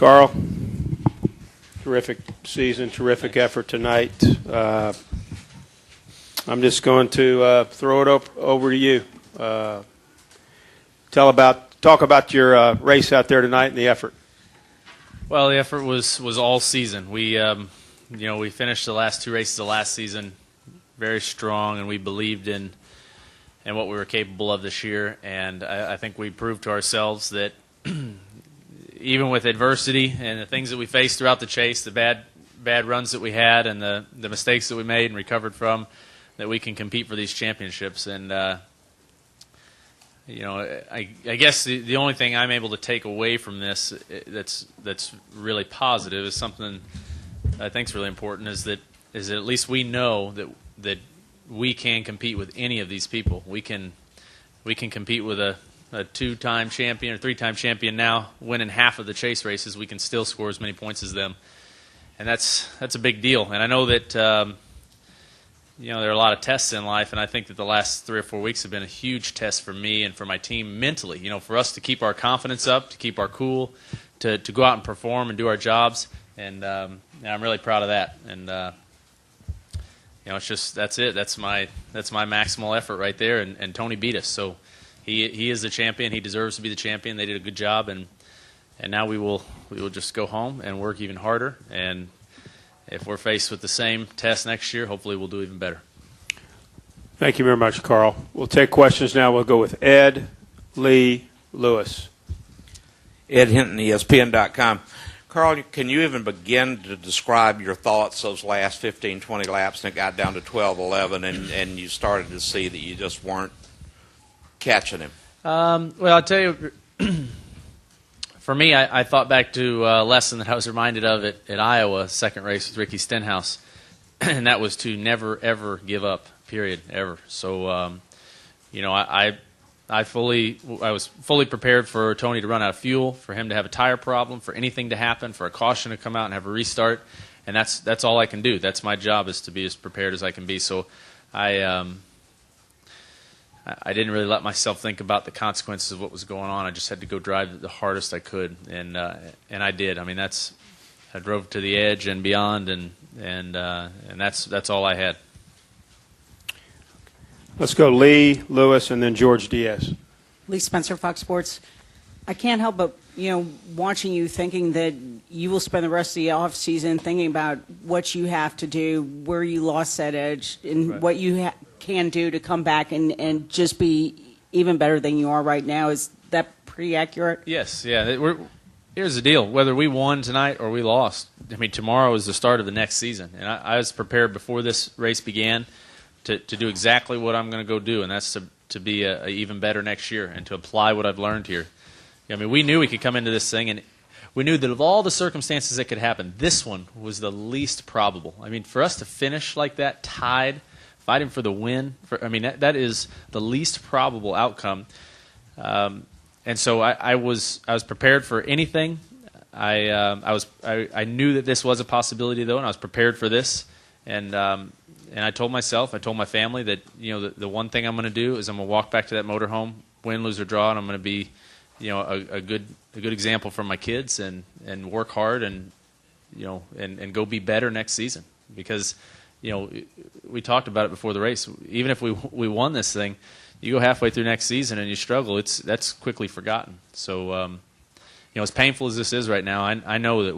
Carl, terrific season, terrific effort tonight. I'm just going to throw it over to you. Talk about your race out there tonight and the effort. Well, the effort was all season. We we finished the last two races of last season very strong, and we believed in what we were capable of this year. And I think we proved to ourselves that even with adversity and the things that we faced throughout the chase, the bad runs that we had and the mistakes that we made and recovered from, that we can compete for these championships. And I guess the only thing I'm able to take away from this that's really positive is something I think is really important, is that at least we know that we can compete with any of these people. We can compete with a two-time champion or three-time champion now, winning half of the chase races. We can still score as many points as them, and that's a big deal. And I know that there are a lot of tests in life, and I think that the last 3 or 4 weeks have been a huge test for me and for my team mentally. For us to keep our confidence up, to keep our cool, to go out and perform and do our jobs, and I'm really proud of that. And it's just that's it. That's my maximal effort right there. And Tony beat us, so he is the champion. He deserves to be the champion. They did a good job, and now we will just go home and work even harder. And if we're faced with the same test next year, hopefully we'll do even better. Thank you very much, Carl. We'll take questions now. We'll go with Ed, Lee, Lewis. Ed Hinton, ESPN.com. Carl, can you even begin to describe your thoughts those last 15, 20 laps, and it got down to 12, 11, and you started to see that you just weren't catching him? Well, I'll tell you, for me, I thought back to a lesson that I was reminded of at Iowa, second race with Ricky Stenhouse, and that was to never, ever give up, period, ever. So, I was fully prepared for Tony to run out of fuel, for him to have a tire problem, for anything to happen, for a caution to come out and have a restart, and that's all I can do. That's my job, is to be as prepared as I can be. So I didn't really let myself think about the consequences of what was going on. I just had to go drive the hardest I could, and I did. I mean, I drove to the edge and beyond, and that's all I had. Let's go Lee, Lewis, and then George Diaz. Lee Spencer, Fox Sports. I can't help but, watching you, thinking that you will spend the rest of the off season thinking about what you have to do, where you lost that edge, and right. what you can do to come back and just be even better than you are right now. Is that pretty accurate? Yes, yeah. Here's the deal. Whether we won tonight or we lost, I mean, tomorrow is the start of the next season. And I was prepared before this race began to do exactly what I'm going to go do, and that's to be even better next year and to apply what I've learned here. I mean, we knew we could come into this thing, and we knew that of all the circumstances that could happen, this one was the least probable. I mean, for us to finish like that, tied, fighting for the win, that is the least probable outcome. And so I was prepared for anything. I knew that this was a possibility, though, and I was prepared for this. And I told myself, I told my family that the one thing I'm going to do is I'm going to walk back to that motorhome, win, lose or draw, and I'm going to be a good example for my kids and work hard and go be better next season. Because we talked about it before the race. Even if we won this thing, you go halfway through next season and you struggle, that's quickly forgotten. So as painful as this is right now, I know that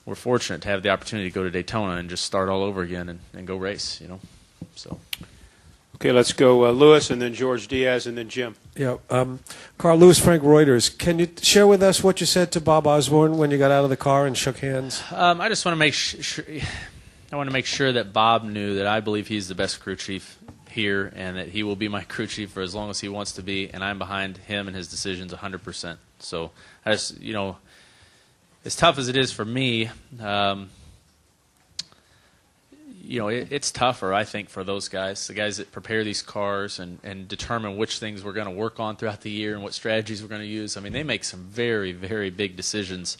we're fortunate to have the opportunity to go to Daytona and just start all over again and go race. So. Okay, let's go Lewis, and then George Diaz, and then Jim. Yeah, Carl, Lewis, Frank Reuters. Can you share with us what you said to Bob Osborne when you got out of the car and shook hands? I just want to make sure. I want to make sure that Bob knew that I believe he's the best crew chief here, and that he will be my crew chief for as long as he wants to be, and I'm behind him and his decisions 100%. So I just, as tough as it is for me. It's tougher, I think, for those guys, the guys that prepare these cars and determine which things we're going to work on throughout the year and what strategies we're going to use. I mean, they make some very, very big decisions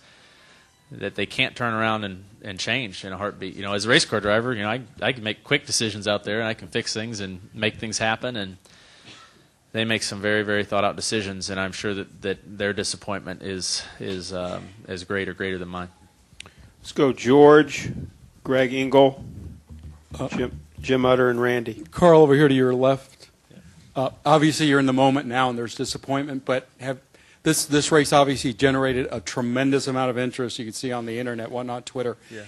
that they can't turn around and change in a heartbeat. As a race car driver, I can make quick decisions out there, and I can fix things and make things happen. And they make some very, very thought out decisions, and I'm sure that their disappointment is as great or greater than mine. Let's go George, Greg Engel, Jim Utter, and Randy. Carl, over here to your left. Obviously, you're in the moment now, and there's disappointment. But this race obviously generated a tremendous amount of interest. You can see on the internet, whatnot, Twitter. Yeah.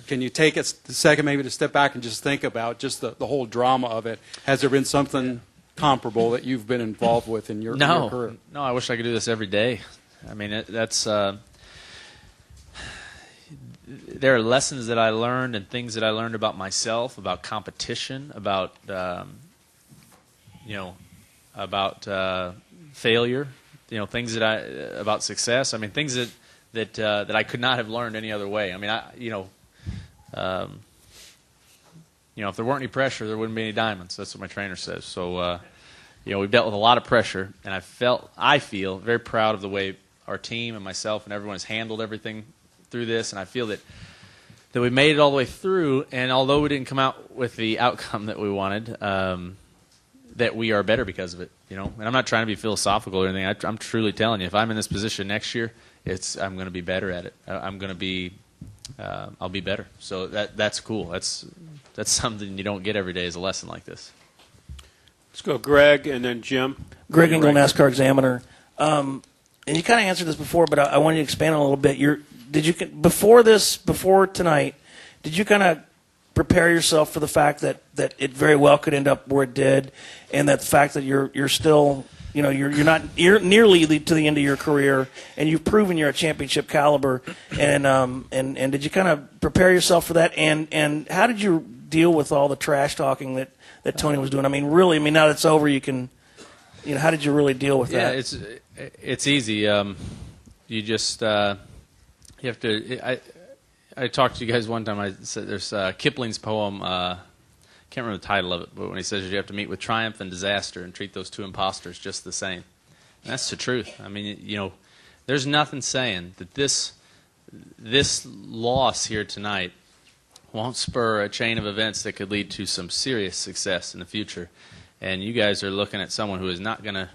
Can you take a second maybe to step back and just think about just the whole drama of it? Has there been something comparable that you've been involved with in your career? No, I wish I could do this every day. I mean, that's. There are lessons that I learned and things that I learned about myself, about competition, about about failure, things about success. I mean, things that I could not have learned any other way. I mean, if there weren't any pressure, there wouldn't be any diamonds. That's what my trainer says. So, we've dealt with a lot of pressure, and I feel very proud of the way our team and myself and everyone has handled everything through this, and I feel that we made it all the way through, and although we didn't come out with the outcome that we wanted, that we are better because of it, And I'm not trying to be philosophical or anything. I'm truly telling you, if I'm in this position next year, I'm going to be better at it. I'll be better. So that's cool. That's something you don't get every day is a lesson like this. Let's go Greg and then Jim. Greg Engel, NASCAR Examiner. And you kind of answered this before, but I wanted to expand on it a little bit. Before tonight, did you kind of prepare yourself for the fact that it very well could end up where it did, and that the fact that you're still, you're nearly to the end of your career, and you've proven you're a championship caliber, and did you kind of prepare yourself for that, and how did you deal with all the trash talking that Tony was doing? I mean, really, now that it's over, you can, how did you really deal with that? Yeah, it's easy. You just you have to. I talked to you guys one time. I said there's Kipling's poem. Can't remember the title of it, but when he says you have to meet with triumph and disaster and treat those two imposters just the same. And that's the truth. I mean, there's nothing saying that this loss here tonight won't spur a chain of events that could lead to some serious success in the future. And you guys are looking at someone who is not gonna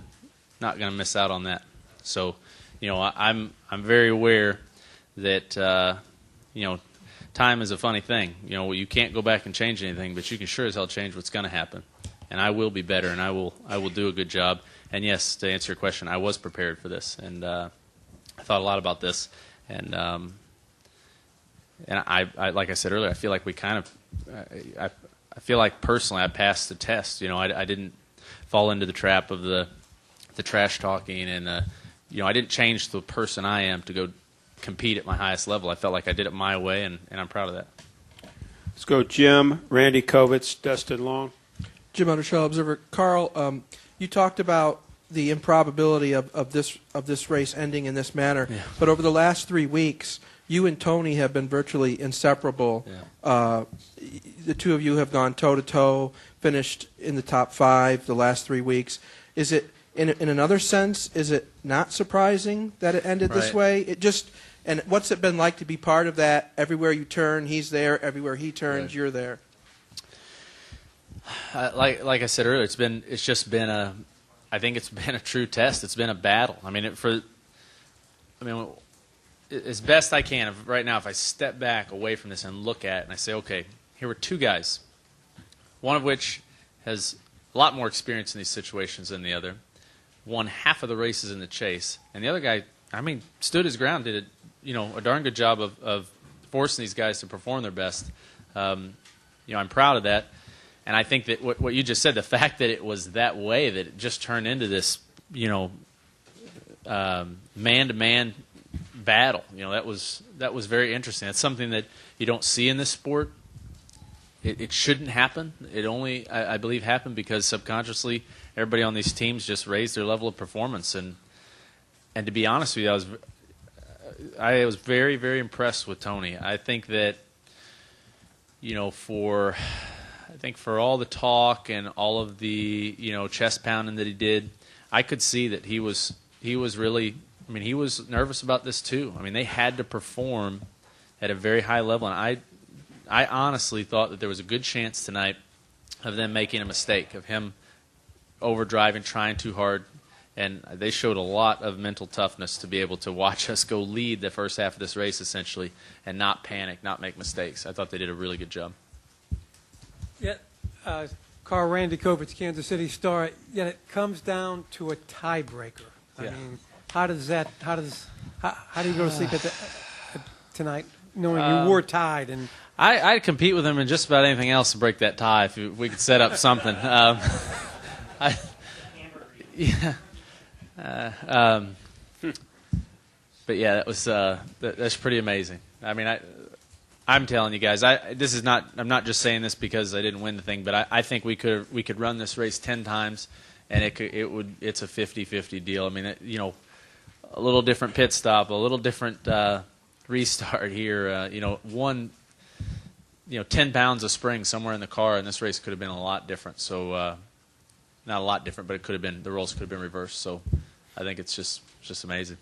miss out on that. So, I'm very aware that time is a funny thing. You can't go back and change anything, but you can sure as hell change what's going to happen. And I will be better, and I will do a good job. And yes, to answer your question, I was prepared for this, and I thought a lot about this. And I like I said earlier, I feel like we kind of, I feel like personally I passed the test. I didn't fall into the trap of the trash talking, and I didn't change the person I am to go compete at my highest level. I felt like I did it my way, and I'm proud of that. Let's go Jim, Randy Kovitz, Dustin Long. Jim Undershell, Observer. Carl, you talked about the improbability of this race ending in this manner, but over the last 3 weeks, you and Tony have been virtually inseparable. Yeah. The two of you have gone toe-to-toe, finished in the top 5 the last 3 weeks. Is it, in another sense, is it not surprising that it ended this way? And what's it been like to be part of that? Everywhere you turn, he's there. Everywhere he turns, you're there. Like I said earlier, it's just been I think it's been a true test. It's been a battle. As best I can right now, if I step back away from this and look at it and I say, okay, here were two guys, one of which has a lot more experience in these situations than the other, won half of the races in the chase, and the other guy, stood his ground, did a darn good job of forcing these guys to perform their best. I'm proud of that, and I think that what you just said, the fact that it was that way, that it just turned into this, man-to-man battle. That was very interesting. That's something that you don't see in this sport. It shouldn't happen. It only, I believe, happened because subconsciously everybody on these teams just raised their level of performance. And to be honest with you, I was very, very impressed with Tony. I think that, for all the talk and all of the, chest pounding that he did, I could see that he was really, he was nervous about this too. They had to perform at a very high level, and I honestly thought that there was a good chance tonight of them making a mistake, of him overdriving, trying too hard. And they showed a lot of mental toughness to be able to watch us go lead the first half of this race, essentially, and not panic, not make mistakes. I thought they did a really good job. Yeah, Carl, Randy Kovitz, Kansas City Star. Yet it comes down to a tiebreaker. I mean, how do you go to sleep tonight, knowing you were tied? And I'd compete with them in just about anything else to break that tie if we could set up something. But yeah, that was that's pretty amazing. I mean, I'm telling you guys, I'm not just saying this because I didn't win the thing, but I think we could run this race 10 times, and it's a 50-50 deal. I mean, a little different pit stop, a little different restart here. 10 pounds of spring somewhere in the car, and this race could have been a lot different. So. Not a lot different, but it could have been, the roles could have been reversed. So I think it's just amazing.